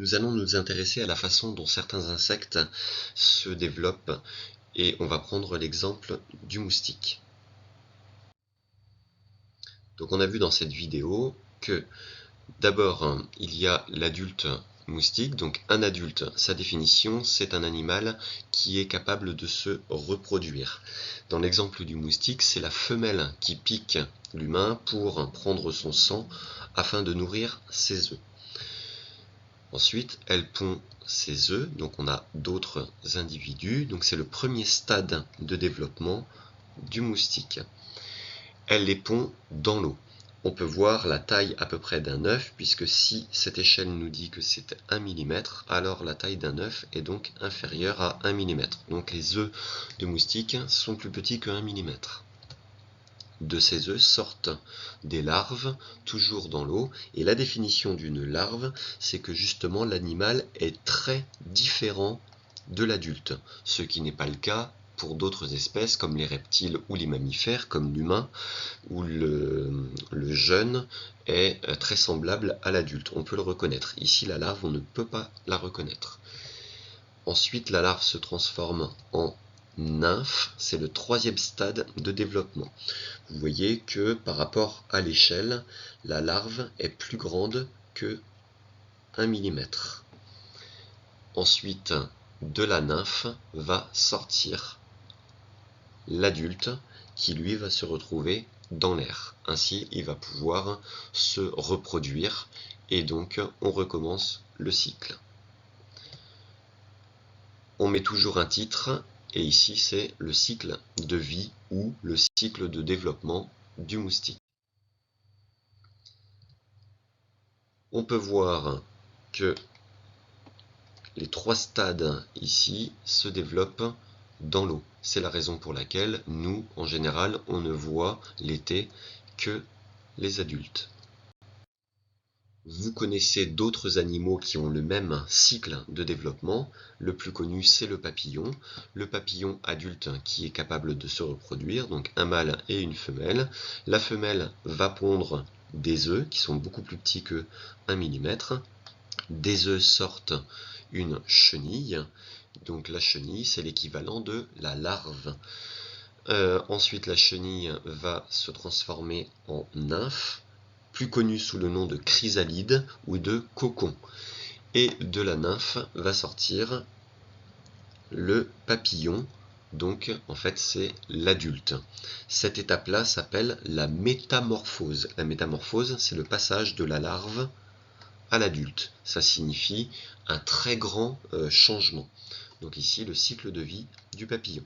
Nous allons nous intéresser à la façon dont certains insectes se développent et on va prendre l'exemple du moustique. Donc on a vu dans cette vidéo que d'abord il y a l'adulte moustique. Donc un adulte, sa définition, c'est un animal qui est capable de se reproduire. Dans l'exemple du moustique, c'est la femelle qui pique l'humain pour prendre son sang afin de nourrir ses œufs. Ensuite, elle pond ses œufs, donc on a d'autres individus, donc c'est le premier stade de développement du moustique. Elle les pond dans l'eau. On peut voir la taille à peu près d'un œuf, puisque si cette échelle nous dit que c'est 1 mm, alors la taille d'un œuf est donc inférieure à 1 mm. Donc les œufs de moustique sont plus petits que 1 mm. De ces œufs sortent des larves, toujours dans l'eau, et la définition d'une larve, c'est que justement l'animal est très différent de l'adulte, ce qui n'est pas le cas pour d'autres espèces comme les reptiles ou les mammifères, comme l'humain, où le jeune est très semblable à l'adulte. On peut le reconnaître. Ici, la larve, on ne peut pas la reconnaître. Ensuite, la larve se transforme en nymphe, c'est le troisième stade de développement. Vous voyez que par rapport à l'échelle, la larve est plus grande que 1 mm. Ensuite, de la nymphe va sortir l'adulte qui lui va se retrouver dans l'air. Ainsi, il va pouvoir se reproduire et donc on recommence le cycle. On met toujours un titre et ici c'est le cycle de vie ou le cycle de développement du moustique. On peut voir que les 3 stades ici se développent dans l'eau. C'est la raison pour laquelle nous, en général, on ne voit l'été que les adultes. Vous connaissez d'autres animaux qui ont le même cycle de développement. Le plus connu, c'est le papillon. Le papillon adulte qui est capable de se reproduire, donc un mâle et une femelle. La femelle va pondre des œufs qui sont beaucoup plus petits que 1 mm. Des œufs sortent une chenille. Donc la chenille, c'est l'équivalent de la larve. Ensuite, la chenille va se transformer en nymphe, plus connue sous le nom de chrysalide ou de cocon. Et de la nymphe va sortir le papillon, donc en fait c'est l'adulte. Cette étape-là s'appelle la métamorphose. La métamorphose, c'est le passage de la larve à l'adulte. Ça signifie un très grand changement. Donc ici, le cycle de vie du papillon.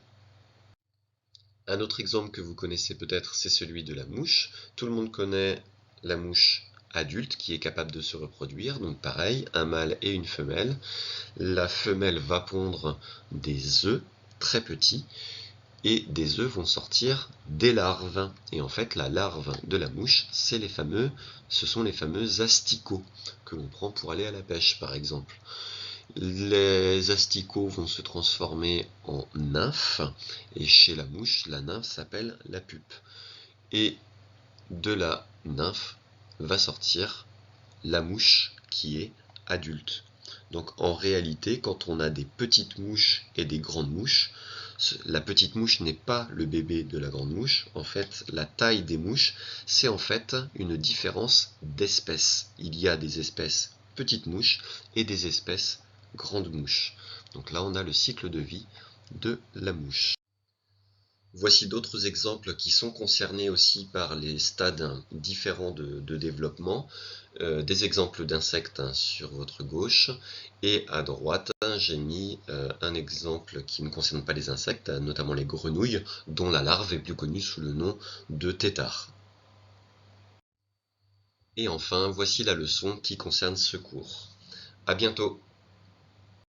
Un autre exemple que vous connaissez peut-être, c'est celui de la mouche. Tout le monde connaît la mouche adulte qui est capable de se reproduire. Donc pareil, un mâle et une femelle. La femelle va pondre des œufs très petits et des œufs vont sortir des larves. Et en fait, la larve de la mouche, ce sont les fameux asticots que l'on prend pour aller à la pêche, par exemple. Les asticots vont se transformer en nymphes, et chez la mouche, la nymphe s'appelle la pupe. Et de la nymphe va sortir la mouche qui est adulte. Donc en réalité, quand on a des petites mouches et des grandes mouches, la petite mouche n'est pas le bébé de la grande mouche. En fait, la taille des mouches, c'est en fait une différence d'espèces. Il y a des espèces petites mouches et des espèces grandes mouches. Donc là, on a le cycle de vie de la mouche. Voici d'autres exemples qui sont concernés aussi par les stades différents de développement. Des exemples d'insectes sur votre gauche, et à droite j'ai mis un exemple qui ne concerne pas les insectes, notamment les grenouilles, dont la larve est plus connue sous le nom de tétard. Et enfin, voici la leçon qui concerne ce cours. À bientôt!